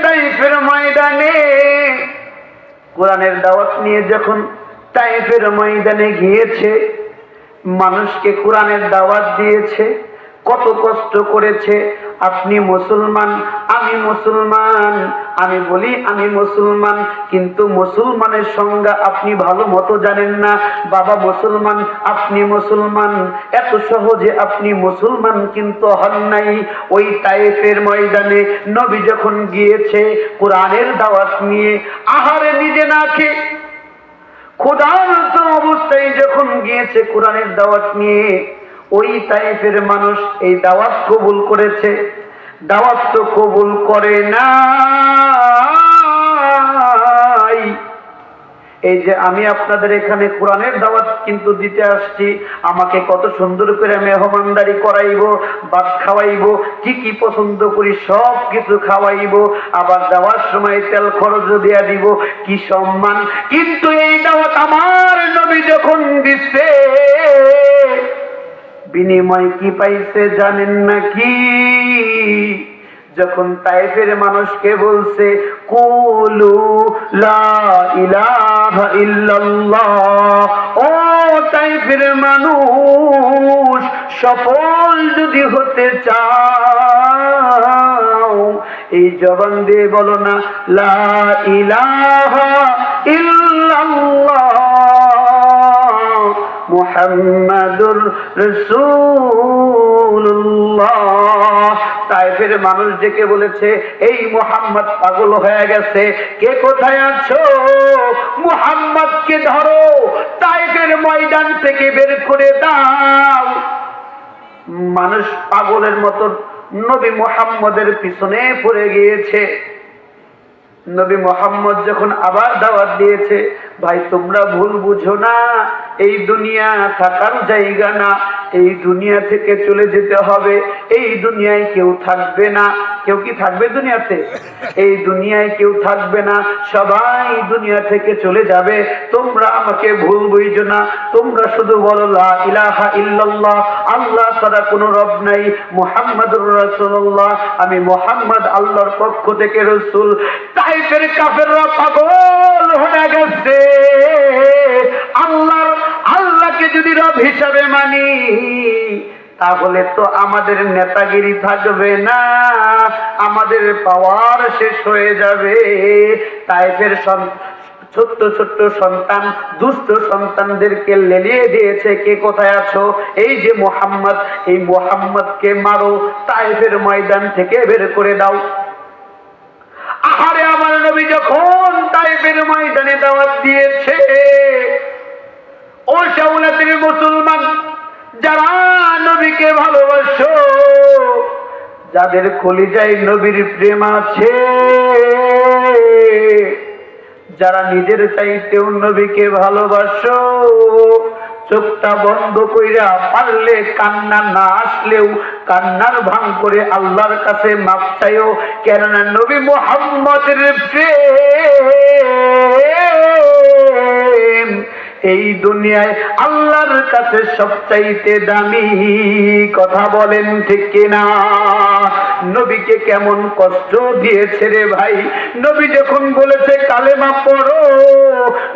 তাইফের ময়দানে কোরআনের দাওয়াত নিয়ে যখন তাইফের ময়দানে গিয়েছে, মানুষকে কোরআনের দাওয়াত দিয়েছে, কত কষ্ট করেছে। আপনি মুসলমান, আমি মুসলমান, আমি বলি আমি মুসলমান, কিন্তু মুসলমানের সংজ্ঞা আপনি ভালো মতো জানেন না। বাবা মুসলমান, আপনি মুসলমান, এত সহজে আপনি মুসলমান কিন্তু হন নাই। ওই তায়েফের ময়দানে নবী যখন গিয়েছে কোরআনের দাওয়াত নিয়ে, আহারে নিজে না খেয়ে ক্ষুধার্ত অবস্থায় যখন গিয়েছে কোরআনের দাওয়াত নিয়ে, ওই তায়েফের মানুষ এই দাওয়াত কবুল করেছে। দাওয়াত তো কবুল করে না। এই যে আমি আপনাদের এখানে কোরআনের দাওয়াত কিন্তু দিতে আসছি, আমাকে কত সুন্দর করে মেহমানদারি করাইবো, ভাত খাওয়াইবো, কি কি পছন্দ করি সব কিছু খাওয়াইবো, আবার যাওয়ার সময় তেল খরচ দিয়া দিব, কি সম্মান। কিন্তু এই দাওয়াত আমার নবী যখন দিচ্ছে, বিনিময় কি পাইছে জানেন নাকি? যখন তায়েফের মানুষকে বলছে কুলু লা ইলাহা ইল্লাল্লাহ, ও তায়েফের মানুষ, সফল যদি হতে চাও এই জবান দিয়ে বলো না লা ইলাহা ইল্লাল্লাহ মুহাম্মাদুর রাসূলুল্লাহ। তায়েফের মানুষ ডেকে বলেছে, এই মুহাম্মদ পাগল হয়ে গেছে, কে কোথায় আছো? মুহাম্মদকে ধরো, তায়েফের ময়দান থেকে বের করে দাও। মানুষ পাগলের মতো নবী মুহাম্মদের পিছনে পড়ে গিয়েছে। নবী মুহাম্মদ যখন আবার দাওয়াত দিয়েছে, ভাই তোমরা ভুল বুঝো না, এই দুনিয়া থাকার জায়গা না, এই দুনিয়া থেকে চলে যেতে হবে। এই দুনিয়ায় কেউ থাকবে না। কেউ কি থাকবে দুনিয়াতে? এই দুনিয়ায় কেউ থাকবে না, সবাই দুনিয়া থেকে চলে যাবে। তোমরা আমাকে ভুল বুঝো না, তোমরা শুধু বলো লা ইলাহা ইল্লাল্লাহ, আল্লাহ ছাড়া কোনো রব নাই, মুহাম্মাদুর রাসূলুল্লাহ, আমি মুহাম্মদ আল্লাহর পক্ষ থেকে রাসূল। তায়েফের কাফেররা পাগল হয়ে গেছে। আল্লাহকে যদি রব হিসাবে মানি, তাহলে তো আমাদের নেতাগিরি থাকবে না, আমাদের পাওয়ার শেষ হয়ে যাবে। তায়েফের ছোট্ট ছোট্ট সন্তান, দুষ্ট সন্তানদেরকে লেলিয়ে দিয়েছে, কে কোথায় আছো? এই যে মুহাম্মদ, এই মুহাম্মদকে মারো, তায়েফের ময়দান থেকে বের করে দাও। আহারে আমার নবী যখন তায়েফের ময়দানে দাওয়াত দিয়েছে, ও শাওলাতের মুসলমান, যারা নবীকে ভালোবাসো, যাদের কলিজায় নবীর প্রেম আছে, যারা নিজের চাইতেও নবীকে ভালোবাসো, চোখটা বন্ধ কইরা পারলে কান্না না আসলেও কান্নার ভান করে আল্লাহর কাছে মাপ চাইও, কেননা নবী মুহাম্মদের প্রেম এই দুনিয়ায় আল্লাহর কাছে সবচাইতে দামি। কথা বলেন ঠিক কিনা? নবীকে কেমন কষ্ট দিয়েছে রে ভাই। নবী যখন বলেছে কালেমা পড়ো,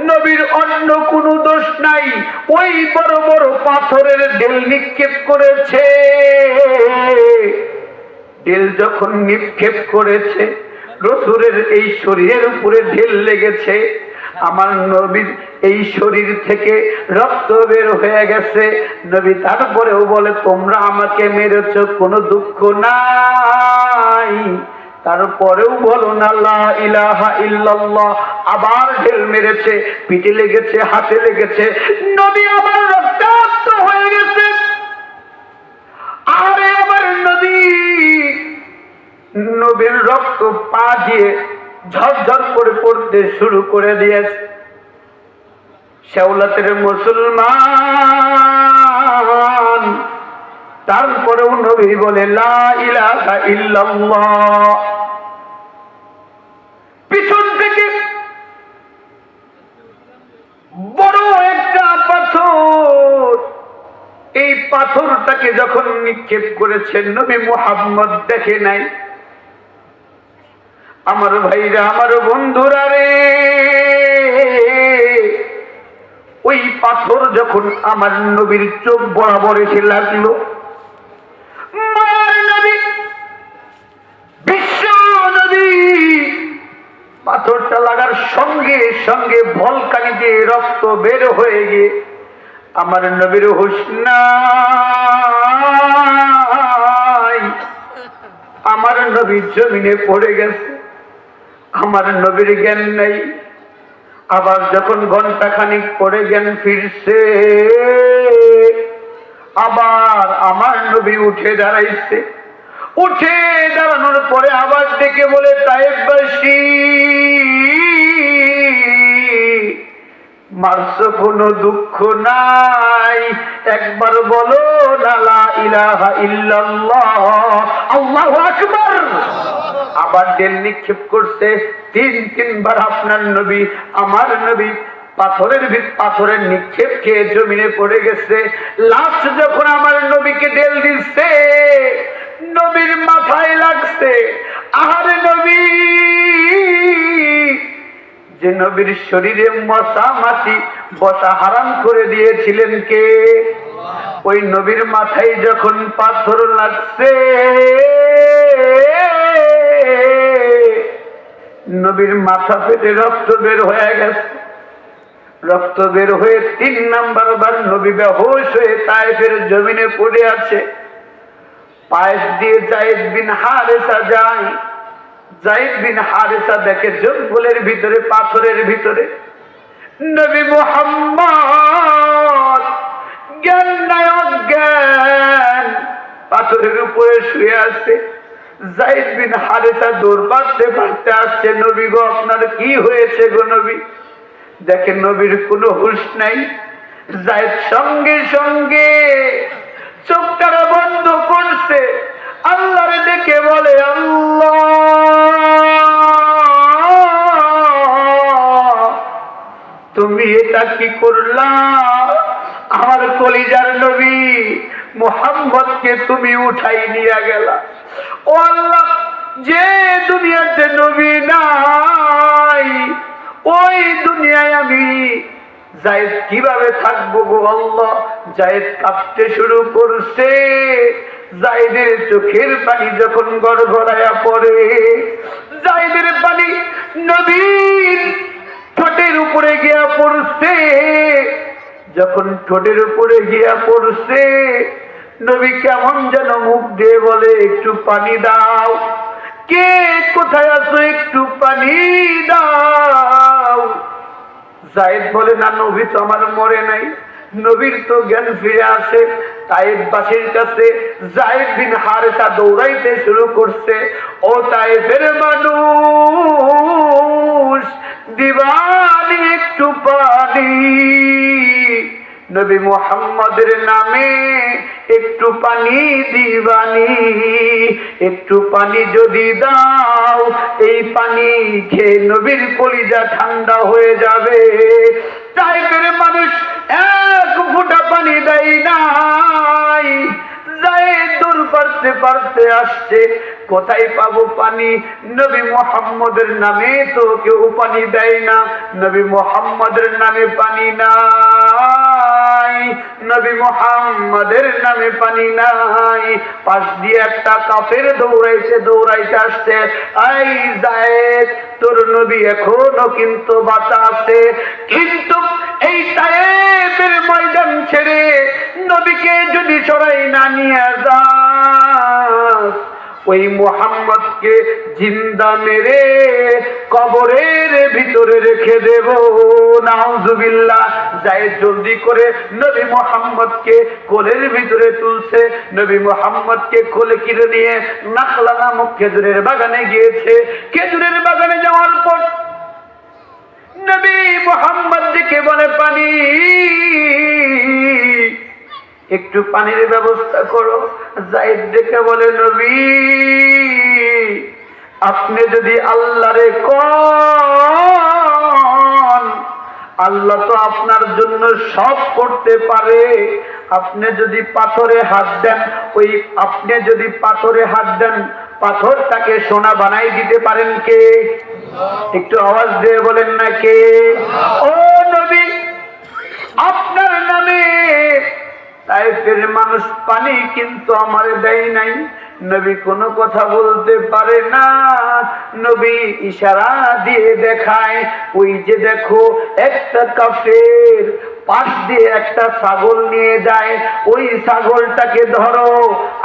নবীর অন্য কোনো দোষ নাই, ওই বড় বড় পাথরের ঢেল নিক্ষেপ করেছে। ঢেল যখন নিক্ষেপ করেছে, রাসূলের এই শরীরের উপরে ঢেল লেগেছে, আমার নবীর এই শরীর থেকে রক্ত বের হয়ে গেছে। নবী তারপরেও বলে তোমরা আমাকে মেরেছ, কোনো দুঃখ নাই, তারপরেও বলো না লা ইলাহা ইল্লাল্লাহ। আবার ঢেল মেরেছে, পিঠে লেগেছে, হাতে লেগেছে, নবী আমার রক্তাক্ত হয়ে গেছে। আরে আমার নবীর রক্ত পা দিয়ে ঝরঝর করে পড়তে শুরু করে দিয়েছে। শাওলাতের মুসলমান, তারপরেও নবী বলে লা ইলাহা ইল্লাল্লাহ। পিছন থেকে বড় একটা পাথর, এই পাথরটাকে যখন নিক্ষেপ করেছেন, নবী মুহাম্মদ দেখে নাই। আমার ভাইরা, আমার বন্ধুরা রে, ওই পাথর যখন আমার নবীর চোখ বরাবর এসে লাগলো, বিশ্ব নবী পাথরটা লাগার সঙ্গে সঙ্গে ভলকানি দিয়ে রক্ত বের হয়ে গিয়ে আমার নবীর হুঁশ নাই, আমার নবী জমিনে পড়ে গেছে, আমার নবীর জ্ঞান নাই। আবার যখন ঘন্টা খানিক পরে জ্ঞান ফিরছে, আবার আমার নবী উঠে দাঁড়াইছে। উঠে দাঁড়ানোর পরে আবার ডেকে বলে, তায়েববাসী, মারছো কোনো দুঃখ নাই, একবার বলো লা ইলাহা ইল্লাল্লাহ, আল্লাহু আকবার। আবার ডেল নিক্ষেপ করছে তিনবার আপনার নবী, আমার নবী পাথরের নিক্ষেপ খেয়ে জমিনে পড়ে গেছে। লাস্ট যখন আমার নবীকে ডেল দিচ্ছে, নবীর মাথায় লাগছে। আহারে নবী, যে নবীর শরীরে মশা মাছি বসা হারাম করে দিয়েছিলেন কে? ওই নবীর মাথায় যখন পাথর লাগছে, নবীর মাথা ফেটে রক্ত বের হয়ে গেছে। রক্ত বের হয়ে 3 নাম্বার বার নবী বেহুশ হয়ে তায়েফের জমিনে পড়ে আছে। পাশ দিয়ে যায়েদ বিন হারেসা যায়। যায়েদ বিন হারেসা দেখে জঙ্গলের ভিতরে, পাথরের ভিতরে নবী মুহাম্মদ জ্ঞান নাই অজ্ঞান পাথরের উপরে শুয়ে আছে। যায়েদ বিন হারেসা দৌড় পারতে পারতে আসছে, নবী গো আপনার কি হয়েছে গো নবী? দেখেন নবীর কোনো হুঁশ নাই। যায়েদ সঙ্গে সঙ্গে চোখটা বন্ধ করছে, আল্লাহরে দেখে বলে, আল্লাহ তুমি এটা কি করলা? আমার কলিজার নবী মুহাম্মদকে তুমি উঠাই নিয়ে গেলা। ও আল্লাহ, যে দুনিয়াতে নবী নাই, ওই দুনিয়ায় আমি যায়েদ কিভাবে থাকবো গো আল্লাহ? যায়েদ কাঁপতে শুরু করছে। যায়েদের চোখের পানি যখন গড়গড়ায়া পড়ে, যায়েদের পানি নবীর ঠোঁটের উপরে গিয়া পড়ছে। যখন ঠোঁটের উপরে গিয়া পড়ছে, নবী কেমন যেন মুখ দিয়ে বলে, একটু পানি দাও, কে কোথায় আছো, একটু পানি দাও। যায়েদ বলে, না, নবী তো আমার মরে নাই, নবীর তো জ্ঞান ফিরে আসে। তায়েফবাসীর কাছে যায়েদ বিন হারেসা দৌড়াইতে শুরু করছে, ও তায়েফের মানুষ, দিবানি একটু পানি, নবী মুহাম্মদের নামে একটু পানি দিবানি, একটু পানি যদি দাও, এই পানি খেয়ে নবীর কলিজা ঠান্ডা হয়ে যাবে। তায়েফের মানুষ এক ফোঁটা পানি দেয় নাই। যায়েদ দৌড় পারতে পারতে আসছে, কোথায় পাবো পানি? নবী মুহাম্মদের নামে তো কেউ পানি দেয় না, নবী মুহাম্মদের নামে পানি নাই, নবী মুহাম্মদের নামে পানি নাই। পাশ দিয়ে একটা কাফের দৌড়াইতে আসছে, এই যায়েদ, তোর নবী এখনো কিন্তু বাঁচা আছে, কিন্তু এই তায়েফের ময়দান ছেড়ে নবীকে যদি সরাই না নিয়ে যাস, ওই মুহাম্মদকে জিন্দা মেরে কবরের ভিতরে রেখে দেব। নাউজুবিল্লাহ। যায়েদ জলদি করে নবী মুহাম্মদকে কোলের ভিতরে তুলছে। নবী মুহাম্মদকে কোলে কিনে নিয়ে নাখলা নামক খেজুরের বাগানে গিয়েছে। খেজুরের বাগানে যাওয়ার পর নবী মুহাম্মদ দিকে বলে, পানি, একটু পানির ব্যবস্থা করো। যায়েদ দেখে বলে, নবী, আপনি যদি আল্লাহরে কোন, আল্লাহ তো আপনার জন্য সব করতে পারে। আপনি যদি পাথরে হাত দেন, পাথরটাকে সোনা বানাই দিতে পারেন কে? একটু আওয়াজ দিয়ে বলেন না কে? ও নবী, আপনার নামে তায়েফের মানুষ পানি কিন্তু আমার দেয় নাই। নবী কোনো কথা বলতে পারে না, নবী ইশারা দিয়ে দেখায়, ওই যে দেখো একটা কাফের পাশ দিয়ে একটা ছাগল নিয়ে যায়, ওই ছাগলটাকে ধরো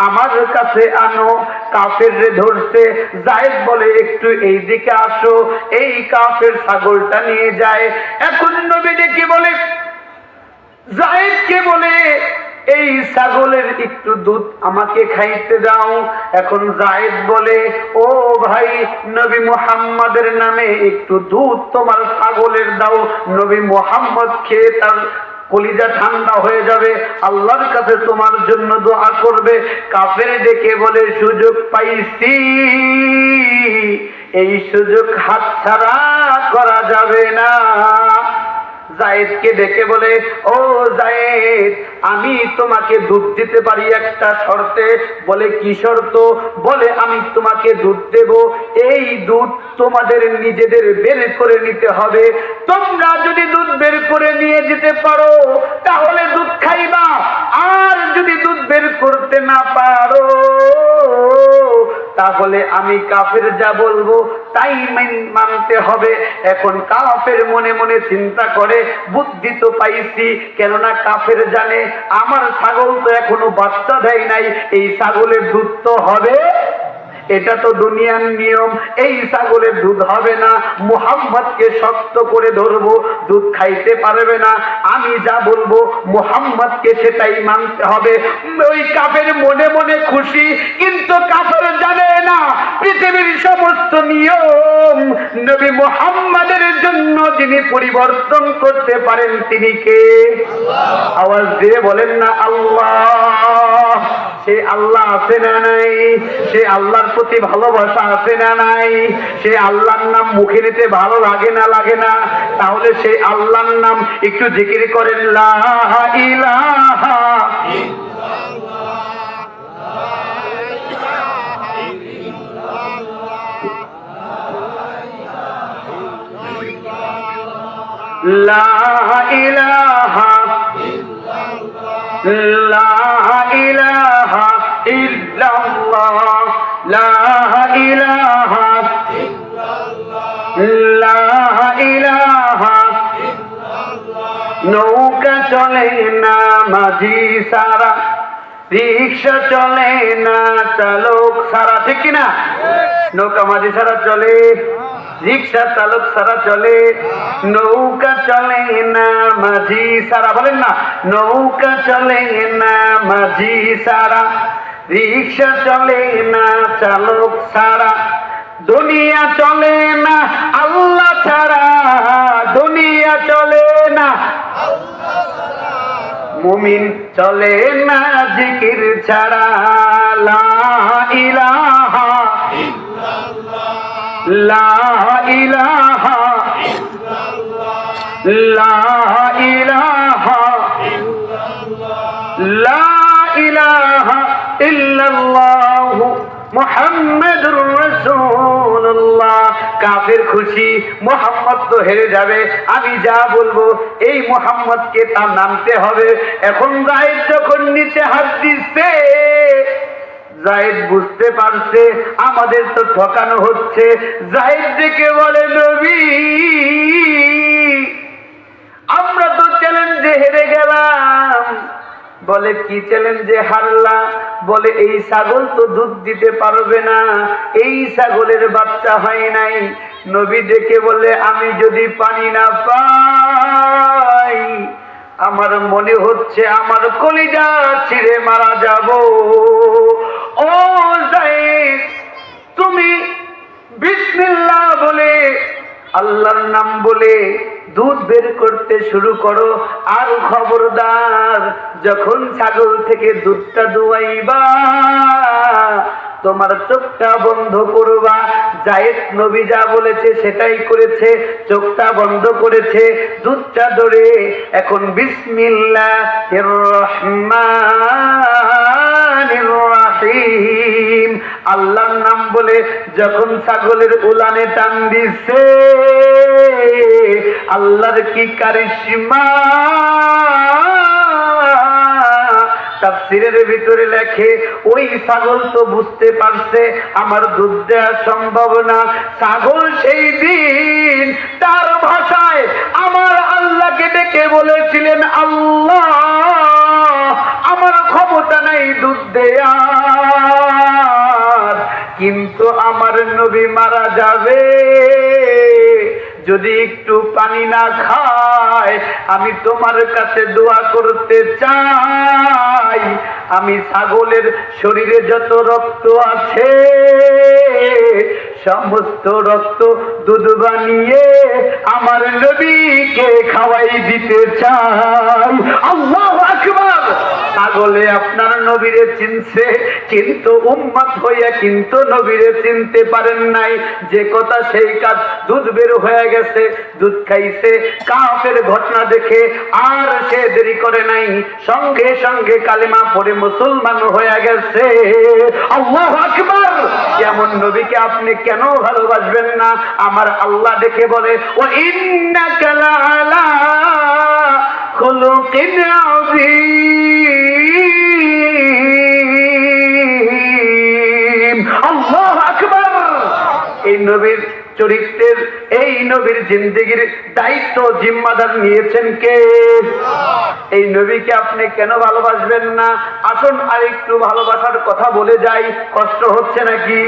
আমার কাছে আনো। কাফের রে ধরছে, যায়েদ বলে একটু এই দিকে আসো, এই কাফের ছাগলটা নিয়ে যায়। এখন নবী ডেকে বলে, যায়েদকে বলে এই ছাগলের একটু দুধ আমাকে খাইতে দাও। এখন যায়েদ বলে, ও ভাই, নবী মুহাম্মাদের নামে একটু দুধ তোমার ছাগলের দাও। নবী মুহাম্মদ খেয়ে তার কলিজা ঠান্ডা হয়ে যাবে, আল্লাহর কাছে তোমার জন্য দোয়া করবে। কাফের ডেকে বলে, সুযোগ পাইছি, এই সুযোগ হাতছাড়া করা যাবে না। যায়েদকে ডেকে বলে, ও যায়েদ, আমি তোমাকে দুধ দিতে পারি একটা শর্তে। বলে কি শর্ত? বলে আমি তোমাকে দুধ দেব, এই দুধ তোমাদের নিজেদের বের করে নিতে হবে। তোমরা যদি দুধ বের করে নিয়ে যেতে পারো তাহলে দুধ খাইবা, আর যদি দুধ বের করতে না পারো তাহলে আমি কাফের যা বলবো তাই মানতে হবে। এখন কাফের মনে মনে চিন্তা করে, বুদ্ধি তো পাইছি, কেননা কাফের জানে আমার ছাগল তো এখনো বাচ্চা দেয় নাই, এই ছাগলের দুধ তো হবে, এটা তো দুনিয়ার নিয়ম, এই ছাগলের দুধ হবে না। মুহাম্মদকে শক্ত করে ধরবো, দুধ খাইতে পারবে না, আমি যা বলবো মুহাম্মদকে সেটাই মানতে হবে। ওই কাফের মনে মনে খুশি, কিন্তু কাফের জানে না পৃথিবীর সমস্ত নিয়ম নবী মুহাম্মাদের জন্য যিনি পরিবর্তন করতে পারেন তিনি কে? আওয়াজ দিয়ে বলেন না আল্লাহ। সে আল্লাহ আছে না নাই? সে আল্লাহর প্রতি ভালোবাসা আছে না নাই? সে আল্লাহর নাম মুখে নিতে ভালো লাগে না লাগে না? তাহলে সে আল্লাহর নাম একটু জিকির করেন, লা ইলাহা লা ইলাহা লা ইলাহা ইল্লাল্লাহ, লা ইলাহা লা ইলাহা। নৌকা চলে না মাঝি সারা, রিক্সা চলে না চালক সারা, ঠিক কিনা? নৌকা মাঝি সারা চলে, রিক্সা চালক সারা চলে, নৌকা চলে না মাঝি সারা। বলেন না, নৌকা চলে না মাঝি সারা, রিক্সা চলে না চালক সারা, দুনিয়া চলে না আল্লাহ ছাড়া, দুনিয়া চলে না মুমিন চলে না জিকির ছাড়া। লা ইলাহা লা ইলাহা লা ইলাহা লা ইলাহা ইল্লাল্লাহু মুহাম্মাদুর রাসূলুল্লাহ। কাফের খুশি, মুহাম্মদ তো হেরে যাবে, আমি যা বলবো এই মুহাম্মদকে তা নামতে হবে। এখন যায়েদ যখন নিচে হাত দিচ্ছে, যায়েদ বুঝতে পারছে আমাদের তো ঠকানো হচ্ছে। যায়েদ ডেকে বলে, নবী, আমরা তো চ্যালেঞ্জে হেরে গেলাম। বলে কি চ্যালেঞ্জে হারলা? বলে এই ছাগল তো দুধ দিতে পারবে না, এই ছাগলের বাচ্চা হয় নাই। নবী ডেকে বলে, আমি যদি পানি না পাই আমার মনে হচ্ছে আমার কলিজা ছিঁড়ে মারা যাব। ও যায়েদ, তুমি বিসমিল্লাহ বলে আল্লাহর নাম বলে দুধ বের করতে শুরু করো। আর খবরদার, যখন ছাগল থেকে দুধটা দুয়াইবা তোমার চোখটা বন্ধ করবা। যায়েদ নবী যা বলেছে সেটাই করেছে, চোখটা বন্ধ করেছে, দুধটা ধরে এখন বিসমিল্লাহির রহমানির রহিম আল্লাহর নাম বলে যখন ছাগলের উলানে টান দিছে, আল্লাহর কি কারিশমা! তাফসীরের ভিতরে লেখে, ওই ছাগল তো বুঝতে পারছে আমার দুধ দেওয়া সম্ভব না। ছাগল সেই দিন তার ভাষায় আমার আল্লাহকে ডেকে বলেছিলেন, আল্লাহ, আমার ক্ষমতা নাই দুধ দেয়ার, কিন্তু আমার নবী মারা যাবে, যদি একটু পানি না খায় আমি তোমার কাছে দোয়া করতে চাই, আমি ছাগলের শরীরে যত রক্ত আছে সমস্ত রক্ত দুধ বানিয়ে আমার নবীকে খাওয়াই দিতে চাই। আল্লাহু আকবার! ছাগলে আপনার নবীরে চিনছে, কিন্তু উম্মত হইয়া কিন্তু নবীরে চিনতে পারেন নাই। যে কথা সেই কাজ, দুধ বের হয়ে গেছে, দুধ খাইছে। কাফের ঘটনা দেখে আর সে দেরি করে নাই, সঙ্গে সঙ্গে কালিমা পড়ে মুসলমান হয়ে গেছে। আল্লাহু আকবার! এমন নবীকে আপনি কেন ভালোবাসবেন না? আমার আল্লাহ দেখে বলে, ও ইন্নাকা লাআলা খুলুকিন আযীম। আল্লাহু আকবার! এই নবীর চরিত্রের, এই নবীর জিন্দেগির দায়িত্ব জিম্মাদার নিয়েছেন কে? এই নবীকে আপনি কেন ভালোবাসবেন না? আসুন আর একটু ভালোবাসার কথা বলে যাই। কষ্ট হচ্ছে নাকি?